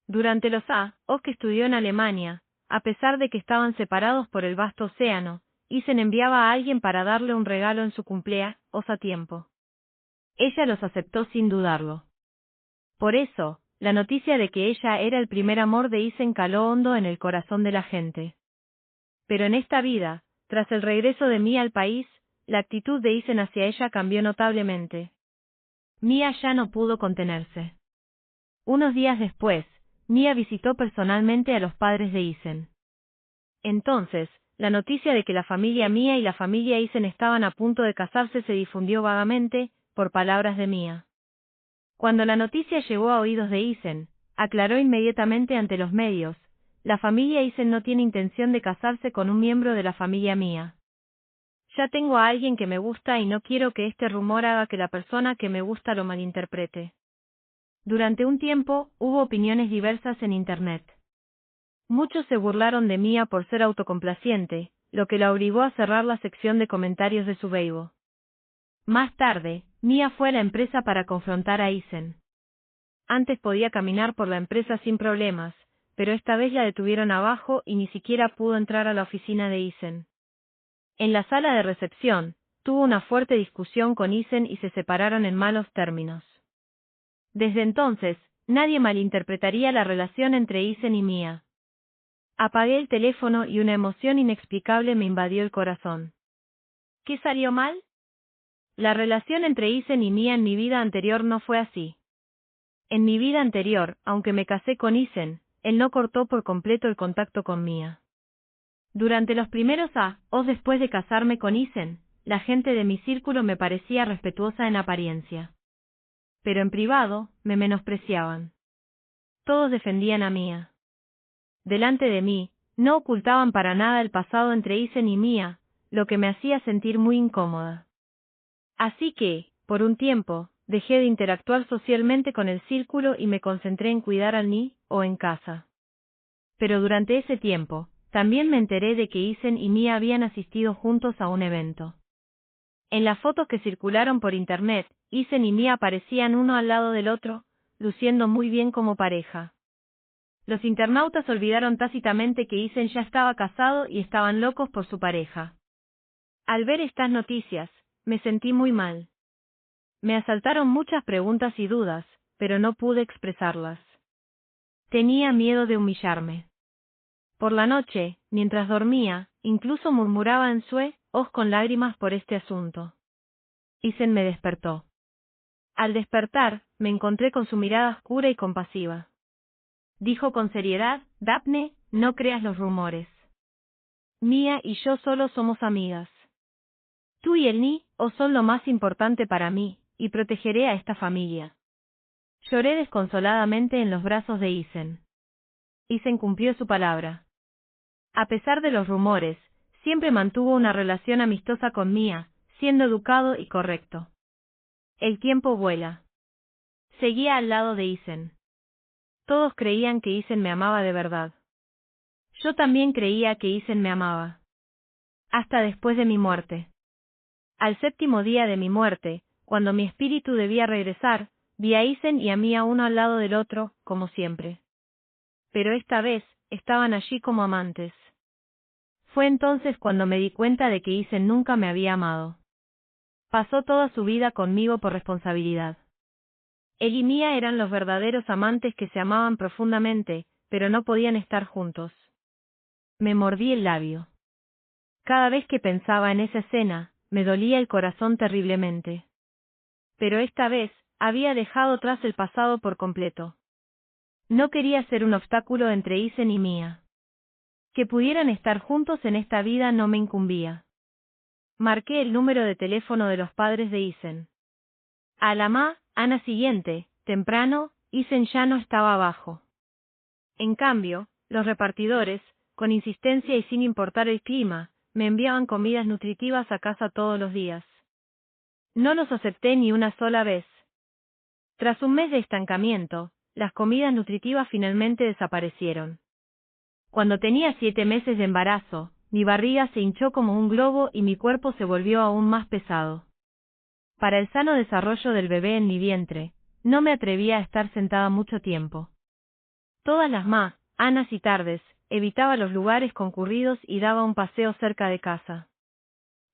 Durante los años que estudió en Alemania, a pesar de que estaban separados por el vasto océano, Isen enviaba a alguien para darle un regalo en su cumpleaños a tiempo. Ella los aceptó sin dudarlo. Por eso, la noticia de que ella era el primer amor de Isen caló hondo en el corazón de la gente. Pero en esta vida, tras el regreso de Mia al país, la actitud de Isen hacia ella cambió notablemente. Mia ya no pudo contenerse. Unos días después, Mia visitó personalmente a los padres de Isen. Entonces, la noticia de que la familia Mia y la familia Isen estaban a punto de casarse se difundió vagamente, por palabras de Mia. Cuando la noticia llegó a oídos de Isen, aclaró inmediatamente ante los medios, la familia Isen no tiene intención de casarse con un miembro de la familia Mia. Ya tengo a alguien que me gusta y no quiero que este rumor haga que la persona que me gusta lo malinterprete. Durante un tiempo, hubo opiniones diversas en Internet. Muchos se burlaron de Mia por ser autocomplaciente, lo que la obligó a cerrar la sección de comentarios de su Weibo. Más tarde, Mia fue a la empresa para confrontar a Isen. Antes podía caminar por la empresa sin problemas, pero esta vez la detuvieron abajo y ni siquiera pudo entrar a la oficina de Isen. En la sala de recepción, tuvo una fuerte discusión con Isen y se separaron en malos términos. Desde entonces, nadie malinterpretaría la relación entre Isen y Mia. Apagué el teléfono y una emoción inexplicable me invadió el corazón. ¿Qué salió mal? La relación entre Isen y Mia en mi vida anterior no fue así. En mi vida anterior, aunque me casé con Isen, él no cortó por completo el contacto con Mia. Durante los primeros años después de casarme con Isen, la gente de mi círculo me parecía respetuosa en apariencia. Pero en privado, me menospreciaban. Todos defendían a Mia. Delante de mí, no ocultaban para nada el pasado entre Isen y Mia, lo que me hacía sentir muy incómoda. Así que, por un tiempo, dejé de interactuar socialmente con el círculo y me concentré en cuidar al Ni, o en casa. Pero durante ese tiempo, también me enteré de que Isen y Mia habían asistido juntos a un evento. En las fotos que circularon por internet, Isen y Mia aparecían uno al lado del otro, luciendo muy bien como pareja. Los internautas olvidaron tácitamente que Isen ya estaba casado y estaban locos por su pareja. Al ver estas noticias, me sentí muy mal. Me asaltaron muchas preguntas y dudas, pero no pude expresarlas. Tenía miedo de humillarme. Por la noche, mientras dormía, incluso murmuraba en sueños con lágrimas por este asunto. Isen me despertó. Al despertar, me encontré con su mirada oscura y compasiva. Dijo con seriedad, Daphne, no creas los rumores. Mia y yo solo somos amigas. Tú y el Ni, son lo más importante para mí, y protegeré a esta familia. Lloré desconsoladamente en los brazos de Isen. Isen cumplió su palabra. A pesar de los rumores, siempre mantuvo una relación amistosa con Mia, siendo educado y correcto. El tiempo vuela. Seguía al lado de Isen. Todos creían que Isen me amaba de verdad. Yo también creía que Isen me amaba. Hasta después de mi muerte. Al séptimo día de mi muerte, cuando mi espíritu debía regresar, vi a Isen y a mí uno al lado del otro, como siempre. Pero esta vez, estaban allí como amantes. Fue entonces cuando me di cuenta de que Isen nunca me había amado. Pasó toda su vida conmigo por responsabilidad. Él y Mía eran los verdaderos amantes que se amaban profundamente, pero no podían estar juntos. Me mordí el labio. Cada vez que pensaba en esa escena, me dolía el corazón terriblemente. Pero esta vez, había dejado atrás el pasado por completo. No quería ser un obstáculo entre Isen y Mía. Que pudieran estar juntos en esta vida no me incumbía. Marqué el número de teléfono de los padres de Isen. A la mañana siguiente, temprano, Isen ya no estaba abajo. En cambio, los repartidores, con insistencia y sin importar el clima, me enviaban comidas nutritivas a casa todos los días. No los acepté ni una sola vez. Tras un mes de estancamiento, las comidas nutritivas finalmente desaparecieron. Cuando tenía 7 meses de embarazo, mi barriga se hinchó como un globo y mi cuerpo se volvió aún más pesado. Para el sano desarrollo del bebé en mi vientre, no me atrevía a estar sentada mucho tiempo. Todas las mañanas y tardes, evitaba los lugares concurridos y daba un paseo cerca de casa.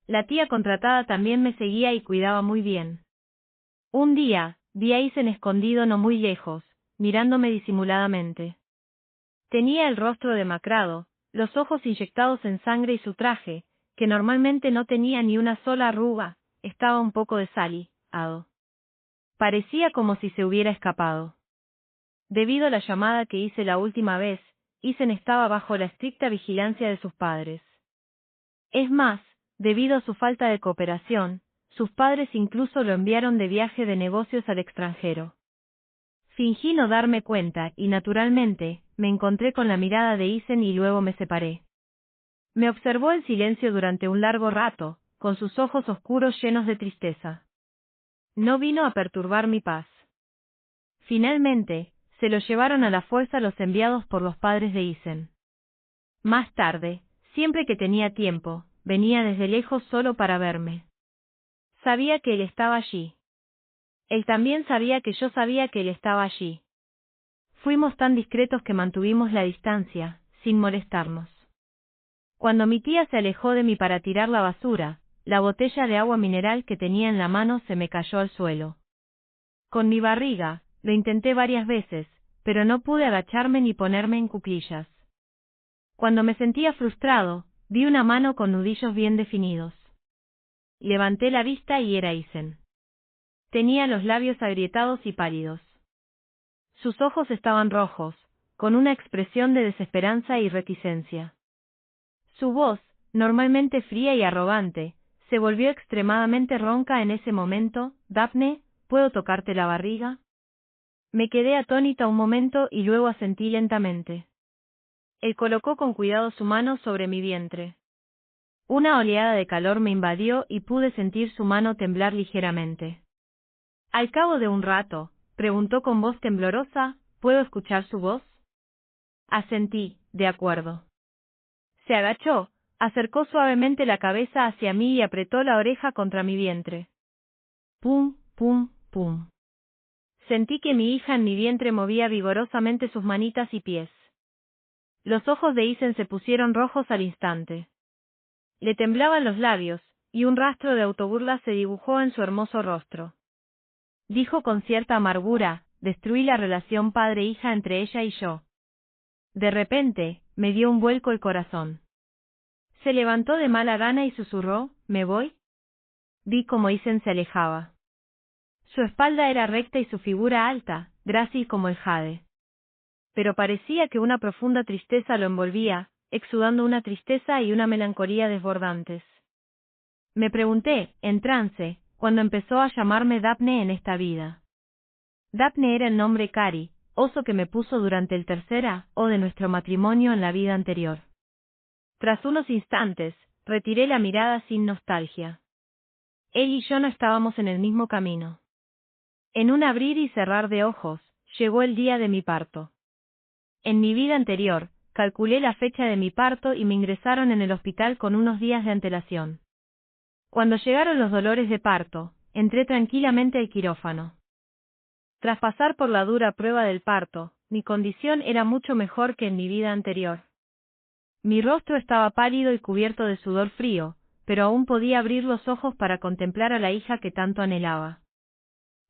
La tía contratada también me seguía y cuidaba muy bien. Un día, vi a Isen escondido no muy lejos, mirándome disimuladamente. Tenía el rostro demacrado, los ojos inyectados en sangre y su traje, que normalmente no tenía ni una sola arruga, estaba un poco desaliado. Parecía como si se hubiera escapado. Debido a la llamada que hice la última vez, Isen estaba bajo la estricta vigilancia de sus padres. Es más, debido a su falta de cooperación, sus padres incluso lo enviaron de viaje de negocios al extranjero. Fingí no darme cuenta y naturalmente, me encontré con la mirada de Isen y luego me separé. Me observó en silencio durante un largo rato, con sus ojos oscuros llenos de tristeza. No vino a perturbar mi paz. Finalmente, se lo llevaron a la fuerza los enviados por los padres de Isen. Más tarde, siempre que tenía tiempo, venía desde lejos solo para verme. Sabía que él estaba allí. Él también sabía que yo sabía que él estaba allí. Fuimos tan discretos que mantuvimos la distancia, sin molestarnos. Cuando mi tía se alejó de mí para tirar la basura, la botella de agua mineral que tenía en la mano se me cayó al suelo. Con mi barriga, lo intenté varias veces, pero no pude agacharme ni ponerme en cuclillas. Cuando me sentía frustrado, vi una mano con nudillos bien definidos. Levanté la vista y era Isen. Tenía los labios agrietados y pálidos. Sus ojos estaban rojos, con una expresión de desesperanza y reticencia. Su voz, normalmente fría y arrogante, se volvió extremadamente ronca en ese momento. «Daphne, ¿puedo tocarte la barriga?» Me quedé atónita un momento y luego asentí lentamente. Él colocó con cuidado su mano sobre mi vientre. Una oleada de calor me invadió y pude sentir su mano temblar ligeramente. Al cabo de un rato, preguntó con voz temblorosa, ¿puedo escuchar su voz? Asentí, de acuerdo. Se agachó, acercó suavemente la cabeza hacia mí y apretó la oreja contra mi vientre. Pum, pum, pum. Sentí que mi hija en mi vientre movía vigorosamente sus manitas y pies. Los ojos de Isen se pusieron rojos al instante. Le temblaban los labios, y un rastro de autoburla se dibujó en su hermoso rostro. Dijo con cierta amargura, destruí la relación padre-hija entre ella y yo. De repente, me dio un vuelco el corazón. Se levantó de mala gana y susurró, ¿me voy? Vi cómo Isen se alejaba. Su espalda era recta y su figura alta, grácil como el jade. Pero parecía que una profunda tristeza lo envolvía, exudando una tristeza y una melancolía desbordantes. Me pregunté, en trance, cuando empezó a llamarme Daphne en esta vida. Daphne era el nombre Cari, oso que me puso durante el tercera o de nuestro matrimonio en la vida anterior. Tras unos instantes, retiré la mirada sin nostalgia. Él y yo no estábamos en el mismo camino. En un abrir y cerrar de ojos, llegó el día de mi parto. En mi vida anterior, calculé la fecha de mi parto y me ingresaron en el hospital con unos días de antelación. Cuando llegaron los dolores de parto, entré tranquilamente al quirófano. Tras pasar por la dura prueba del parto, mi condición era mucho mejor que en mi vida anterior. Mi rostro estaba pálido y cubierto de sudor frío, pero aún podía abrir los ojos para contemplar a la hija que tanto anhelaba.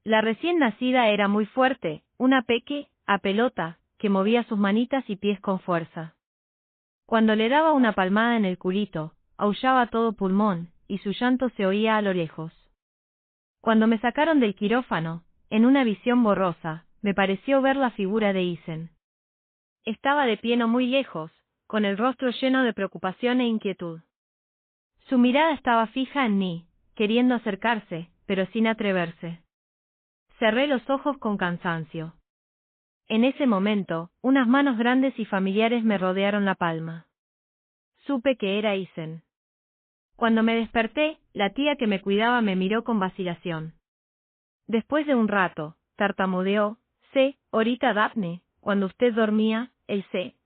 La recién nacida era muy fuerte, una peque, a pelota, que movía sus manitas y pies con fuerza. Cuando le daba una palmada en el culito, aullaba a todo pulmón, y su llanto se oía a lo lejos. Cuando me sacaron del quirófano, en una visión borrosa, me pareció ver la figura de Isen. Estaba de pie no muy lejos, con el rostro lleno de preocupación e inquietud. Su mirada estaba fija en mí, queriendo acercarse, pero sin atreverse. Cerré los ojos con cansancio. En ese momento, unas manos grandes y familiares me rodearon la palma. Supe que era Isen. Cuando me desperté, la tía que me cuidaba me miró con vacilación. Después de un rato, tartamudeó, ahorita Daphne, cuando usted dormía,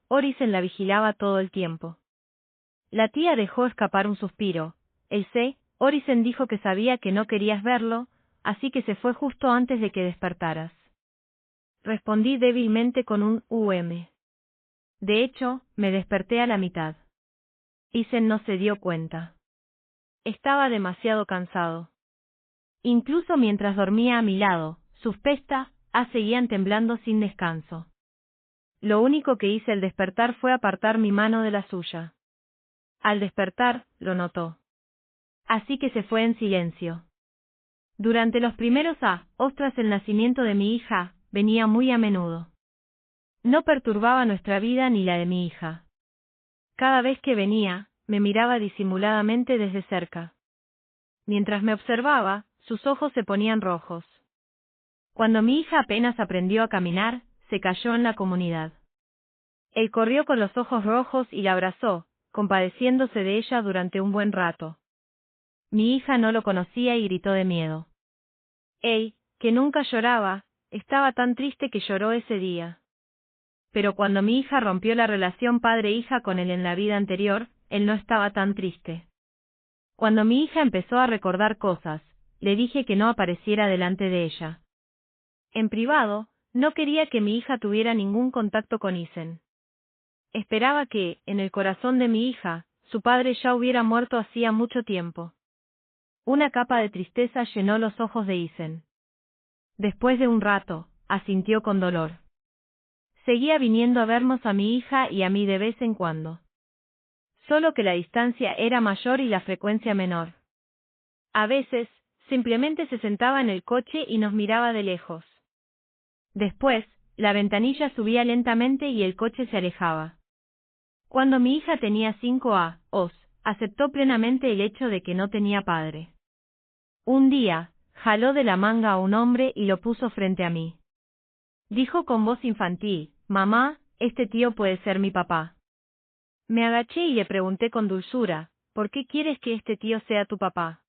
Orisen la vigilaba todo el tiempo. La tía dejó escapar un suspiro. Orisen dijo que sabía que no querías verlo, así que se fue justo antes de que despertaras. Respondí débilmente con un De hecho, me desperté a la mitad. Isen no se dio cuenta. Estaba demasiado cansado. Incluso mientras dormía a mi lado, sus pestas seguían temblando sin descanso. Lo único que hice al despertar fue apartar mi mano de la suya. Al despertar, lo notó. Así que se fue en silencio. Durante los primeros ostras el nacimiento de mi hija, venía muy a menudo. No perturbaba nuestra vida ni la de mi hija. Cada vez que venía, me miraba disimuladamente desde cerca. Mientras me observaba, sus ojos se ponían rojos. Cuando mi hija apenas aprendió a caminar, se cayó en la comunidad. Él corrió con los ojos rojos y la abrazó, compadeciéndose de ella durante un buen rato. Mi hija no lo conocía y gritó de miedo. Él, que nunca lloraba, estaba tan triste que lloró ese día. Pero cuando mi hija rompió la relación padre-hija con él en la vida anterior, él no estaba tan triste. Cuando mi hija empezó a recordar cosas, le dije que no apareciera delante de ella. En privado, no quería que mi hija tuviera ningún contacto con Isen. Esperaba que, en el corazón de mi hija, su padre ya hubiera muerto hacía mucho tiempo. Una capa de tristeza llenó los ojos de Isen. Después de un rato, asintió con dolor. Seguía viniendo a vernos a mi hija y a mí de vez en cuando. Solo que la distancia era mayor y la frecuencia menor. A veces, simplemente se sentaba en el coche y nos miraba de lejos. Después, la ventanilla subía lentamente y el coche se alejaba. Cuando mi hija tenía 5 años, aceptó plenamente el hecho de que no tenía padre. Un día, jaló de la manga a un hombre y lo puso frente a mí. Dijo con voz infantil, «Mamá, este tío puede ser mi papá». Me agaché y le pregunté con dulzura, «¿Por qué quieres que este tío sea tu papá?».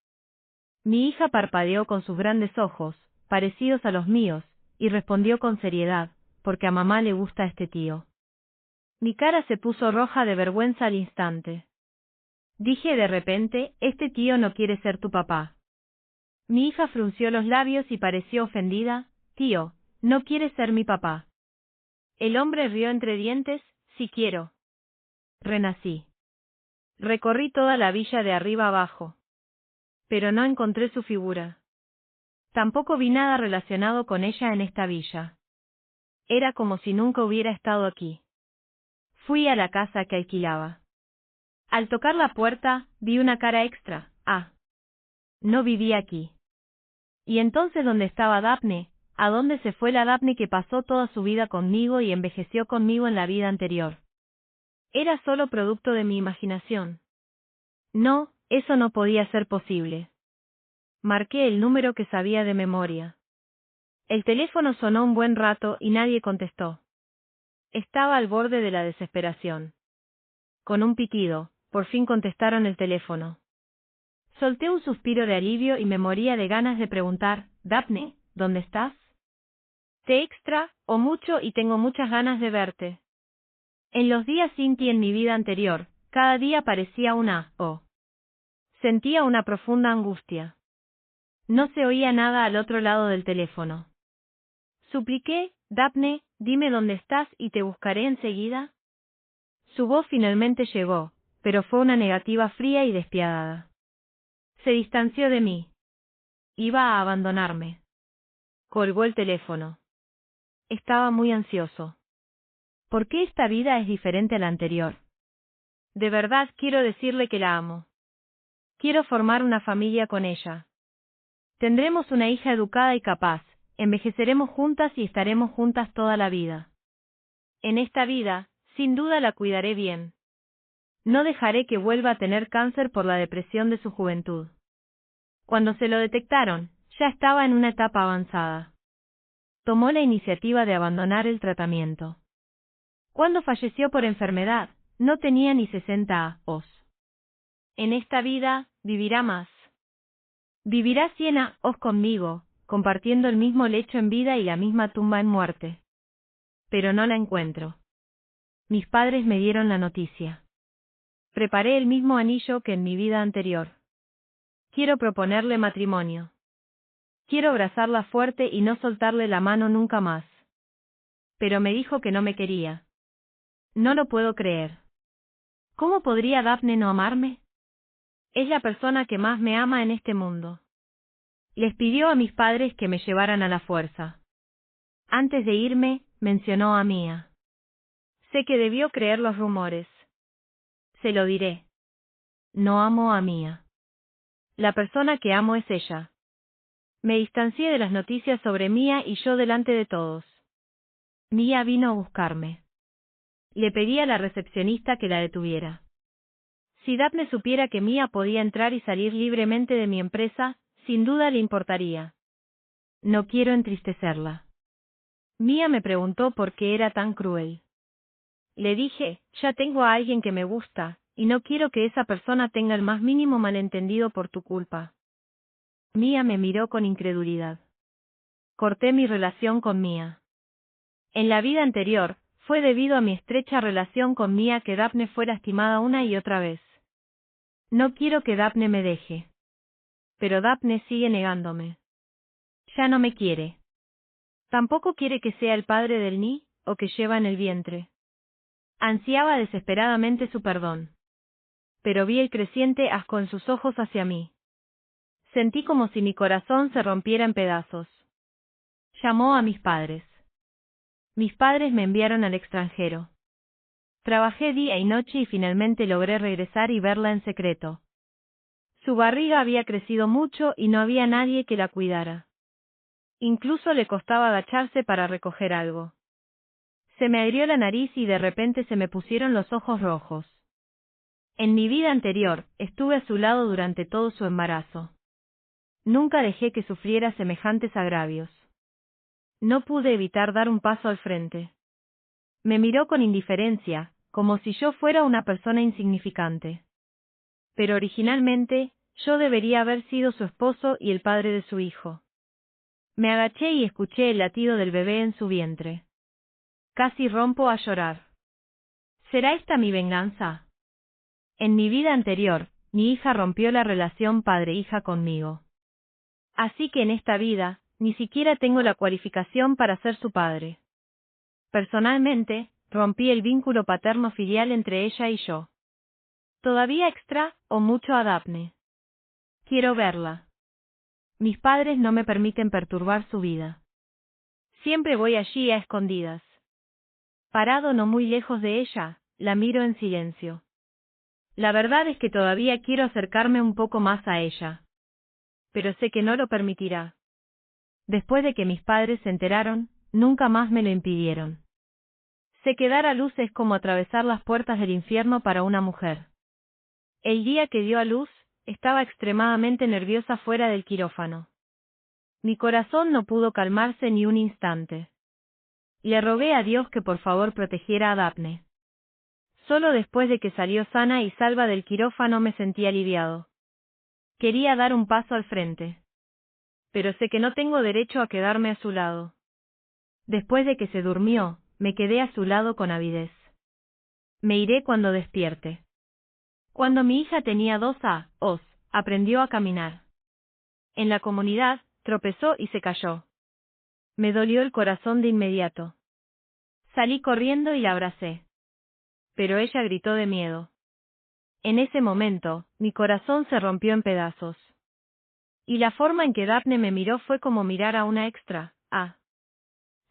Mi hija parpadeó con sus grandes ojos, parecidos a los míos, y respondió con seriedad, «Porque a mamá le gusta este tío». Mi cara se puso roja de vergüenza al instante. Dije de repente, «Este tío no quiere ser tu papá». Mi hija frunció los labios y pareció ofendida, «Tío, no quieres ser mi papá». El hombre rió entre dientes, «Sí quiero». Renací. Recorrí toda la villa de arriba abajo. Pero no encontré su figura. Tampoco vi nada relacionado con ella en esta villa. Era como si nunca hubiera estado aquí. Fui a la casa que alquilaba. Al tocar la puerta, vi una cara extra. No vivía aquí. ¿Y entonces dónde estaba Daphne? ¿A dónde se fue la Daphne que pasó toda su vida conmigo y envejeció conmigo en la vida anterior? ¿Era solo producto de mi imaginación? No, eso no podía ser posible. Marqué el número que sabía de memoria. El teléfono sonó un buen rato y nadie contestó. Estaba al borde de la desesperación. Con un pitido, por fin contestaron el teléfono. Solté un suspiro de alivio y me moría de ganas de preguntar, «Daphne, ¿dónde estás? Te extra, o mucho y tengo muchas ganas de verte». En los días sin ti en mi vida anterior, cada día parecía una O. Sentía una profunda angustia. No se oía nada al otro lado del teléfono. Supliqué, Daphne, dime dónde estás y te buscaré enseguida. Su voz finalmente llegó, pero fue una negativa fría y despiadada. Se distanció de mí. Iba a abandonarme. Colgó el teléfono. Estaba muy ansioso. ¿Por qué esta vida es diferente a la anterior? De verdad quiero decirle que la amo. Quiero formar una familia con ella. Tendremos una hija educada y capaz, envejeceremos juntas y estaremos juntas toda la vida. En esta vida, sin duda la cuidaré bien. No dejaré que vuelva a tener cáncer por la depresión de su juventud. Cuando se lo detectaron, ya estaba en una etapa avanzada. Tomó la iniciativa de abandonar el tratamiento. Cuando falleció por enfermedad, no tenía ni 60 años. En esta vida, vivirá más. Vivirá 100 años conmigo, compartiendo el mismo lecho en vida y la misma tumba en muerte. Pero no la encuentro. Mis padres me dieron la noticia. Preparé el mismo anillo que en mi vida anterior. Quiero proponerle matrimonio. Quiero abrazarla fuerte y no soltarle la mano nunca más. Pero me dijo que no me quería. No lo puedo creer. ¿Cómo podría Daphne no amarme? Es la persona que más me ama en este mundo. Les pidió a mis padres que me llevaran a la fuerza. Antes de irme, mencionó a Mía. Sé que debió creer los rumores. Se lo diré. No amo a Mía. La persona que amo es ella. Me distancié de las noticias sobre Mía y yo delante de todos. Mía vino a buscarme. Le pedí a la recepcionista que la detuviera. Si Daphne supiera que Mía podía entrar y salir libremente de mi empresa, sin duda le importaría. No quiero entristecerla. Mía me preguntó por qué era tan cruel. Le dije, ya tengo a alguien que me gusta, y no quiero que esa persona tenga el más mínimo malentendido por tu culpa. Mía me miró con incredulidad. Corté mi relación con Mía. En la vida anterior, fue debido a mi estrecha relación con Mía que Daphne fue lastimada una y otra vez. No quiero que Daphne me deje. Pero Daphne sigue negándome. Ya no me quiere. Tampoco quiere que sea el padre del ni, o que lleva en el vientre. Ansiaba desesperadamente su perdón. Pero vi el creciente asco en sus ojos hacia mí. Sentí como si mi corazón se rompiera en pedazos. Llamó a mis padres. Mis padres me enviaron al extranjero. Trabajé día y noche y finalmente logré regresar y verla en secreto. Su barriga había crecido mucho y no había nadie que la cuidara. Incluso le costaba agacharse para recoger algo. Se me agrió la nariz y de repente se me pusieron los ojos rojos. En mi vida anterior, estuve a su lado durante todo su embarazo. Nunca dejé que sufriera semejantes agravios. No pude evitar dar un paso al frente. Me miró con indiferencia, como si yo fuera una persona insignificante. Pero originalmente, yo debería haber sido su esposo y el padre de su hijo. Me agaché y escuché el latido del bebé en su vientre. Casi rompo a llorar. ¿Será esta mi venganza? En mi vida anterior, mi hija rompió la relación padre-hija conmigo. Así que en esta vida, ni siquiera tengo la cualificación para ser su padre. Personalmente, rompí el vínculo paterno-filial entre ella y yo. Todavía extra, o mucho a Daphne. Quiero verla. Mis padres no me permiten perturbar su vida. Siempre voy allí a escondidas. Parado no muy lejos de ella, la miro en silencio. La verdad es que todavía quiero acercarme un poco más a ella. Pero sé que no lo permitirá. Después de que mis padres se enteraron, nunca más me lo impidieron. Sé que dar a luz es como atravesar las puertas del infierno para una mujer. El día que dio a luz, estaba extremadamente nerviosa fuera del quirófano. Mi corazón no pudo calmarse ni un instante. Le rogué a Dios que por favor protegiera a Daphne. Solo después de que salió sana y salva del quirófano me sentí aliviado. Quería dar un paso al frente. Pero sé que no tengo derecho a quedarme a su lado. Después de que se durmió, me quedé a su lado con avidez. Me iré cuando despierte. Cuando mi hija tenía 2 años, aprendió a caminar. En la comunidad, tropezó y se cayó. Me dolió el corazón de inmediato. Salí corriendo y la abracé. Pero ella gritó de miedo. En ese momento, mi corazón se rompió en pedazos. Y la forma en que Daphne me miró fue como mirar a una extra.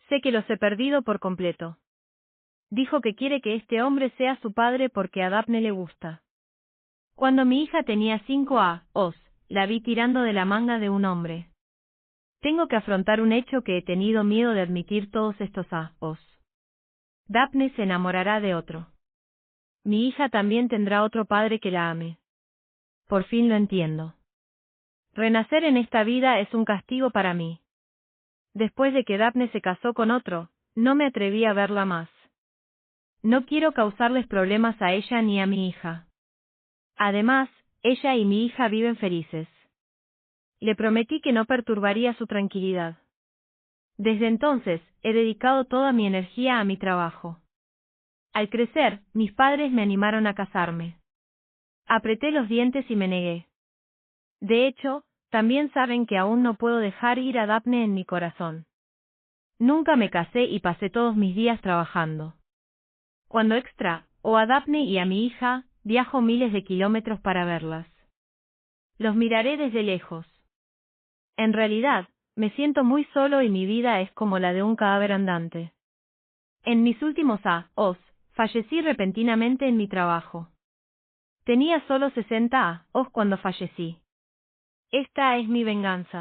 Sé que los he perdido por completo. Dijo que quiere que este hombre sea su padre porque a Daphne le gusta. Cuando mi hija tenía 5 años, la vi tirando de la manga de un hombre. Tengo que afrontar un hecho que he tenido miedo de admitir todos estos años. Daphne se enamorará de otro. Mi hija también tendrá otro padre que la ame. Por fin lo entiendo. Renacer en esta vida es un castigo para mí. Después de que Daphne se casó con otro, no me atreví a verla más. No quiero causarles problemas a ella ni a mi hija. Además, ella y mi hija viven felices. Le prometí que no perturbaría su tranquilidad. Desde entonces, he dedicado toda mi energía a mi trabajo. Al crecer, mis padres me animaron a casarme. Apreté los dientes y me negué. De hecho, también saben que aún no puedo dejar ir a Daphne en mi corazón. Nunca me casé y pasé todos mis días trabajando. Cuando o a Daphne y a mi hija, viajo miles de kilómetros para verlas. Los miraré desde lejos. En realidad, me siento muy solo y mi vida es como la de un cadáver andante. En mis últimos años, fallecí repentinamente en mi trabajo. Tenía solo 60 años cuando fallecí. Esta es mi venganza.